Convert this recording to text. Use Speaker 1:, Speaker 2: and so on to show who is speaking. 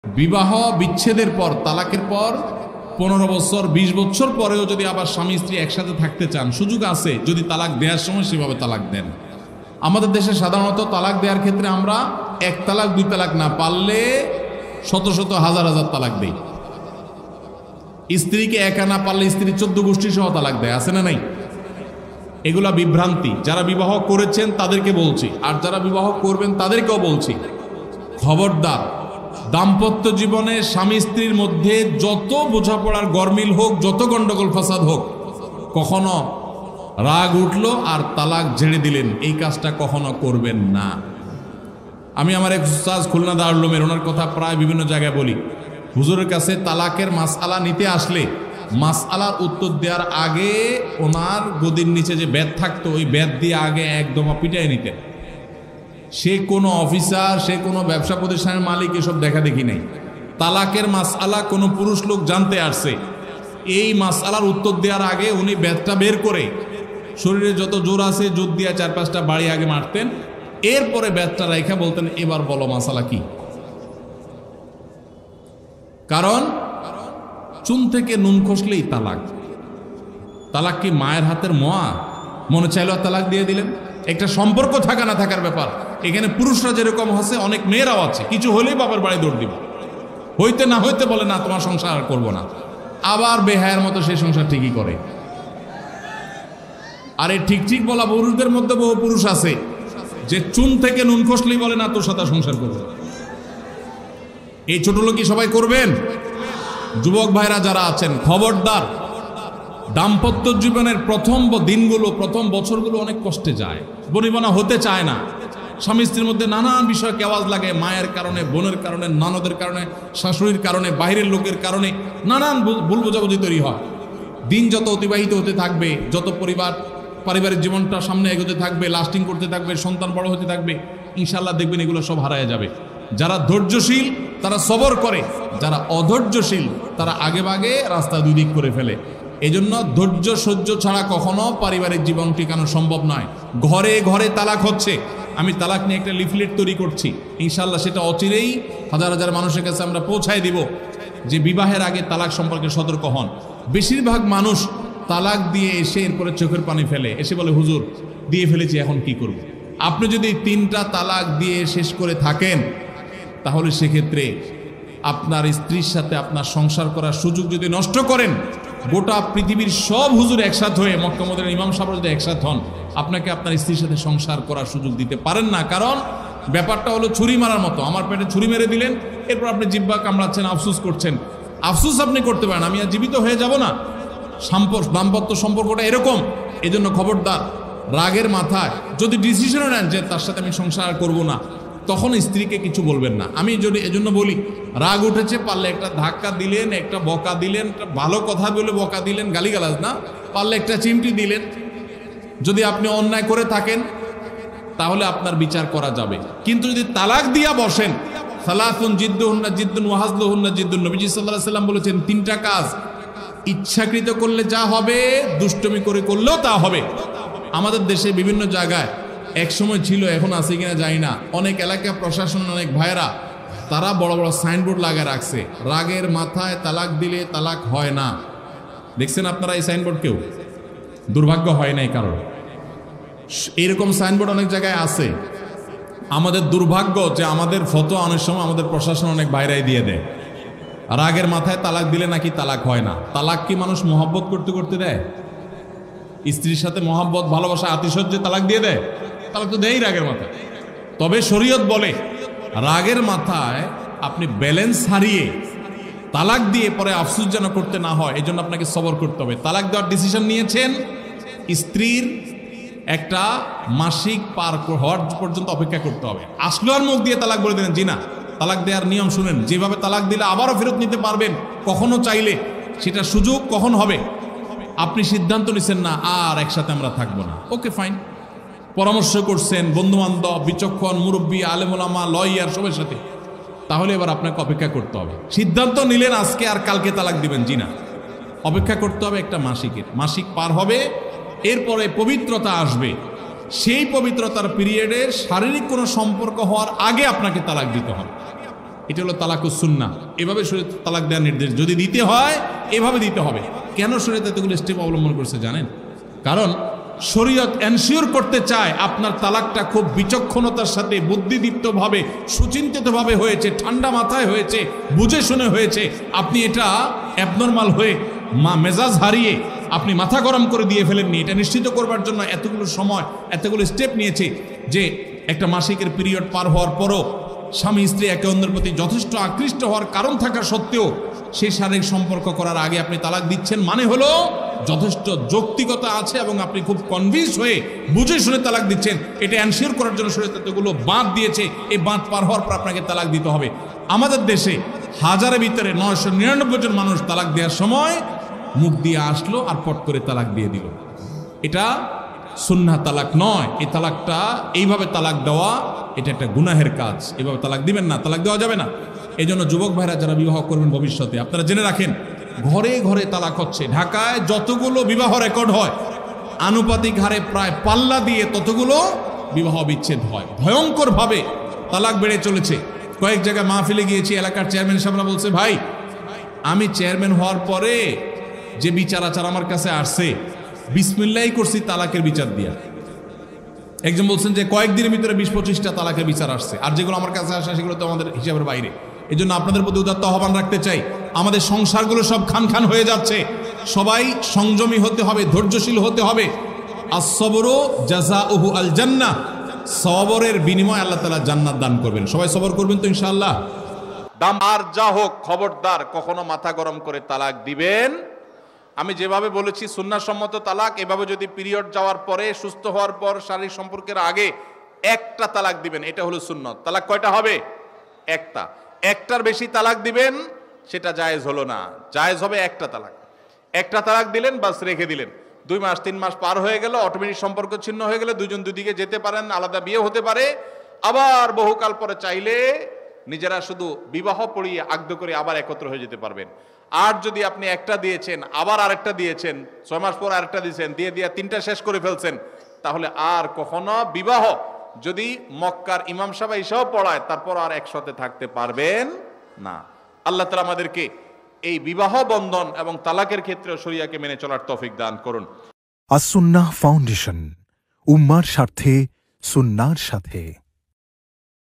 Speaker 1: বিবাহ বিচ্ছেদের পর, তালাকের পর 15 বছর 20 বছর পরেও যদি আবার স্বামী স্ত্রী একসাথে থাকতে চান, সুযোগ আছে যদি তালাক দেওয়ার সময় সেভাবে তালাক দেন। আমাদের দেশে সাধারণত তালাক দেওয়ার ক্ষেত্রে আমরা 1 তালাক 2 তালাক না, পারলে শত শত হাজার হাজার তালাক দেই। স্ত্রীকে একা না পারলে স্ত্রী 14 গোষ্ঠী সহ তালাক দেয়, আছে না নাই? এগুলা বিভ্রান্তি। যারা বিবাহ করেছেন তাদেরকে বলছি, আর যারা বিবাহ করবেন তাদেরকেও বলছি, খবরদার, দাম্পত্য জীবনে স্বামী স্ত্রীর মধ্যে যত বোঝাপড়ার গরমিল হোক, যত গন্ডগোল ফাসাদ হোক, কখনো রাগ উঠলো আর তালাক ঝেড়ে দিলেন, এই কাজটা কখনো করবেন না। আমি আমার এক উস্তাদ খুলনা দারুল উলুমের, ওনার কথা প্রায় বিভিন্ন জায়গায় বলি। হুজুরের কাছে তালাকের মাসআলা নিতে আসলে মাসআলার উত্তর দেওয়ার আগে ওনার গদির নিচে যে বেত থাকতো, ওই বেত দিয়ে আগে একদম পিটাই নিতেন। সে কোনো অফিসার, সে কোনো ব্যবসা প্রতিষ্ঠানের মালিক এসব দেখা দেখি নেই। তালাকের মাসআলা কোনো পুরুষ লোক জানতে আসছে, এই মাসআলার উত্তর দেওয়ার আগে উনি বেতটা বের করে শরীরে যত জোর আছে জোর দিয়ে 4-5টা বাড়ি আগে মারতেন, এরপরে বেতটা রাইখা বলতেন, এবার বলো মাসআলা কি। কারণ চুন থেকে নুন খসলেই তালাক। তালাক কি মায়ের হাতের মোয়া? মনে চাইলেও তালাক দিয়ে দিলেন। একটা সম্পর্ক থাকা না থাকার ব্যাপার। এখানে পুরুষরা যেরকম আছে, অনেক মেয়েরাও আছে, কিছু হলেই বাবার বাড়ি দৌড় দিবে, হইতে না হইতে বলে না তোমার সংসার আর করবো না, আবার বেহায়ের মতো সেই সংসার ঠিকই করে। আর এই ঠিক ঠিক বলা পুরুষদের মধ্যে বহু পুরুষ আছে যে চুন থেকে নুন খসলেই বলে না তোর সাথে সংসার করবে। এই ছোট লোকই সবাই করবেন? যুবক ভাইরা যারা আছেন, খবরদার, দাম্পত্য জীবনের প্রথম দিনগুলো, প্রথম বছরগুলো অনেক কষ্টে যায়। বনিবনা হতে চায় না, স্বামী স্ত্রীর মধ্যে নানান বিষয় কেওয়াজ লাগে, মায়ের কারণে, বোনের কারণে, ননদের কারণে, শাশুড়ির কারণে, বাইরের লোকের কারণে নানান ভুল বোঝাবুঝি তৈরি হয়। দিন যত অতিবাহিত হতে থাকবে, যত পারিবারিক জীবনটা সামনে এগোতে থাকবে, লাস্টিং করতে থাকবে, সন্তান বড় হতে থাকবে, ইনশাল্লাহ দেখবেন এগুলো সব হারায় যাবে। যারা ধৈর্যশীল তারা সবর করে, যারা অধৈর্যশীল তারা আগে ভাগে রাস্তা দুই দিক করে ফেলে। এজন্য ধৈর্য সহ্য ছাড়া কখনো পারিবারিক জীবন টিকানো সম্ভব নয়। ঘরে ঘরে তালাক হচ্ছে। আমি তালাক নিয়ে একটা লিফলেট তৈরি করছি, ইনশাল্লাহ সেটা অচিরেই হাজার হাজার মানুষের কাছে আমরা পৌঁছায় দিব যে বিবাহের আগে তালাক সম্পর্কে সতর্ক হন। বেশিরভাগ মানুষ তালাক দিয়ে এসে এরপরে চোখের পানি ফেলে, এসে বলে হুজুর দিয়ে ফেলেছি, এখন কি করব। আপনি যদি 3টা তালাক দিয়ে শেষ করে থাকেন, তাহলে সেক্ষেত্রে আপনার স্ত্রীর সাথে আপনার সংসার করার সুযোগ যদি নষ্ট করেন, গোটা পৃথিবীর সব হুজুর একসাথে হয়ে, মক্কা মদিনার ইমাম সাহেব যদি একসাথে হন, আপনাকে আপনার স্ত্রীর সাথে সংসার করার সুযোগ দিতে পারেন না। কারণ ব্যাপারটা হলো ছুরি মারার মতো। আমার পেটে ছুরি মেরে দিলেন, এরপর আপনি জিহ্বা কামড়াচ্ছেন, আফসুস করছেন। আফসুস আপনি করতে পারেন, আমি আর জীবিত হয়ে যাব না। দাম্পত্য সম্পর্কটা এরকম। এজন্য খবরদার, রাগের মাথায় যদি ডিসিশনও নেন যে তার সাথে আমি সংসার করব না, তখন স্ত্রীকে কিছু বলবেন না। আমি যদি এজন্য বলি, রাগ উঠেছে, পারলে একটা ধাক্কা দিলেন, একটা বকা দিলেন, একটা ভালো কথা বলে বকা দিলেন, গালিগালাজ না, পারলে একটা চিমটি দিলেন। যদি আপনি অন্যায় করে থাকেন তাহলে আপনার বিচার করা যাবে। কিন্তু যদি তালাক দিয়া বসেন, সালাসুন জিদ্দুহুন্না জিদ্দুন ওয়া হাজলুহুন্না জিদ্দুন, নবীজি সাল্লাল্লাহু আলাইহি সাল্লাম বলেছেন 3টা কাজ ইচ্ছাকৃত করলে যা হবে, দুষ্টমি করে করলেও তা হবে। আমাদের দেশে বিভিন্ন জায়গায় এক সময় ছিল, এখন আছে কিনা জানি না, অনেক এলাকা প্রশাসন, অনেক ভাইরা তারা বড় বড় সাইনবোর্ড লাগিয়ে রাখছে, রাগের মাথায় তালাক দিলে তালাক হয় না। দেখছেন আপনারা এই সাইনবোর্ড? কেউ দুর্ভাগ্য হয় নাই কারণ এইরকম সাইনবোর্ড অনেক জায়গায় আছে। আমাদের দুর্ভাগ্য যে আমাদের ফটো অনেক সময় আমাদের প্রশাসন অনেক বাইরেই দিয়ে দেয়, রাগের মাথায় তালাক দিলে নাকি তালাক হয় না। তালাক কি মানুষ মহব্বত করতে করতে দেয়? স্ত্রীর সাথে মহব্বত, ভালোবাসা, আতিশয্যে তালাক দিয়ে দেয়? তালাক তো দেয়ই রাগের মাথায়। তবে শরীয়ত বলে রাগের মাথায় আপনি ব্যালেন্স হারিয়ে তালাক দিয়ে পরে আফসোস যেন করতে না হয়, এই জন্য আপনাকে সবর করতে হবে। তালাক দেওয়ার ডিসিশন নিয়েছেন, স্ত্রীর একটা মাসিক পার হওয়ার পর্যন্ত অপেক্ষা করতে হবে। আসলো আর মুখ দিয়ে তালাক বলে দিলেন, জি না। তালাক দেওয়ার নিয়ম শুনেন, যেভাবে তালাক দিলে আবারও ফেরত নিতে পারবেন কখনো চাইলে, সেটা সুযোগ কখন হবে। আপনি সিদ্ধান্ত নিচ্ছেন না আর একসাথে আমরা থাকবো না, ওকে ফাইন, পরামর্শ করছেন বন্ধু বান্ধব, বিচক্ষণ মুরব্বী, আলেম ওলামা, লয়ার সবার সাথে, তাহলে এবার আপনাকে অপেক্ষা করতে হবে। সিদ্ধান্ত নিলেন আজকে আর কালকে তালাক দিবেন, জি না, অপেক্ষা করতে হবে একটা মাসিকের। মাসিক পার হবে, এরপরে পবিত্রতা আসবে, সেই পবিত্রতার পিরিয়ডে শারীরিক কোনো সম্পর্ক হওয়ার আগে আপনাকে তালাক দিতে হবে। এটা হলো তালাকুস সুন্নাহ। এভাবে শরীয়ত তালাক দেওয়ার নির্দেশ, যদি দিতে হয় এভাবে দিতে হবে। কেন শরীয়ত এতগুলো স্টেপ অবলম্বন করছে জানেন? কারণ শরীয়ত এনশিওর করতে চায় আপনার তালাকটা খুব বিচক্ষণতার সাথে, বুদ্ধিদীপ্তভাবে, সুচিন্তিতভাবে হয়েছে, ঠান্ডা মাথায় হয়েছে, বুঝে শুনে হয়েছে। আপনি এটা অ্যাবনর্মাল হয়ে মেজাজ হারিয়ে আপনি মাথা গরম করে দিয়ে ফেলেননি। এটা নিশ্চিত করবার জন্য এতগুলো সময়, এতগুলো স্টেপ নিয়েছে যে একটা মাসিকের পিরিয়ড পার হওয়ার পরও স্বামী স্ত্রী একে অন্যের প্রতি যথেষ্ট আকৃষ্ট হওয়ার কারণ থাকা সত্ত্বেও সেই শারীরিক সম্পর্ক করার আগে আপনি তালাক দিচ্ছেন, মানে হলো যথেষ্ট যৌক্তিকতা আছে এবং আপনি খুব কনভিন্স হয়ে বুঝে শুনে তালাক দিচ্ছেন। এটা এনশিওর করার জন্য শরীয়ত এতগুলো বাঁধ দিয়েছে। এই বাঁধ পার হওয়ার পর আপনাকে তালাক দিতে হবে। আমাদের দেশে হাজারের ভিতরে 999 জন মানুষ তালাক দেওয়ার সময় মুখ দিয়ে আসলো আর পট করে তালাক দিয়ে দিল। এটা সুন্নাহ তালাক নয়। এই তালাকটা, এইভাবে তালাক দেওয়া, এটা একটা গুনাহের কাজ। এভাবে তালাক দিবেন না, তালাক দেওয়া যাবে না। এই জন্য যুবক ভাইরা যারা বিবাহ করবেন ভবিষ্যতে, আপনারা জেনে রাখেন ঘরে ঘরে তালাক হচ্ছে। ঢাকায় যতগুলো বিবাহ রেকর্ড হয় আনুপাতিক হারে প্রায় পাল্লা দিয়ে ততগুলো বিবাহ বিচ্ছেদ হয়। ভয়ঙ্করভাবে তালাক বেড়ে চলেছে। কয়েক জায়গায় মাহফিলে গিয়েছি, এলাকার চেয়ারম্যান সাহেবরা বলছে, ভাই আমি চেয়ারম্যান হওয়ার পরে যে বিচার আচার আমার কাছে আসছে, বিসমিল্লাহ করছি তালাকের বিচার দিয়া। একজন বলছেন যে কয়েকদিনের ভিতরে 20-25টা তালাকের বিচার আসছে, আর যেগুলো আমার কাছে আসে সেগুলো তো আমাদের হিসাবের বাইরে। এই জন্য আপনাদের প্রতি উদাত্ত আহ্বান রাখতে চাই, আমাদের সংসারগুলো সব খান খান হয়ে যাচ্ছে। সবাই সংযমী হতে হবে, ধৈর্যশীল হতে হবে। as-sabru জাযাউহু আল জান্নাহ, সবরের বিনিময় আল্লাহ তাআলা জান্নাত দান করবেন। সবাই সবর করবেন তো ইনশাআল্লাহ। দাম আর যা হোক, খবরদার কখনো মাথা গরম করে তালাক দিবেন। আমি যেভাবে বলেছি সুন্নাহসম্মত তালাক, এভাবে যদি পিরিয়ড যাওয়ার পরে, সুস্থ হওয়ার পর, শারীরিক সম্পর্কের আগে একটা তালাক দিবেন, এটা হলো সুন্নত। তালাক কয়টা হবে? একটা। একটার বেশি তালাক দিবেন সেটা জায়েজ হলো না। জায়েজ হবে একটা তালাক। একটা তালাক দিলেন, বাস রেখে দিলেন। 2 মাস 3 মাস পার হয়ে গেল, অটোমেটিক সম্পর্ক ছিন্ন হয়ে গেলে দুজন দুদিকে যেতে পারেন, আলাদা বিয়ে হতে পারে। আবার বহুকাল পরে চাইলে নিজেরা শুধু বিবাহ পড়িয়ে আগদ করে আবার একত্র হয়ে যেতে পারবেন। আর যদি আপনি একটা দিয়েছেন, আবার আরেকটা দিয়েছেন, 6 মাস পর আরেকটা দিয়েছেন, দিয়ে 3টা শেষ করে ফেলছেন, তাহলে আর কখনো বিবাহ যদি মক্কার ইমাম সাহেব এসব পড়ায় তারপর আর একসাথে থাকতে পারবেন না। আল্লাহ তাআলা আমাদেরকে এই বিবাহ বন্ধন এবং তালাকের ক্ষেত্রে শরিয়াকে মেনে চলার তৌফিক দান করুন।
Speaker 2: আস-সুন্নাহ ফাউন্ডেশন, উম্মার স্বার্থে সুন্নাহর সাথে।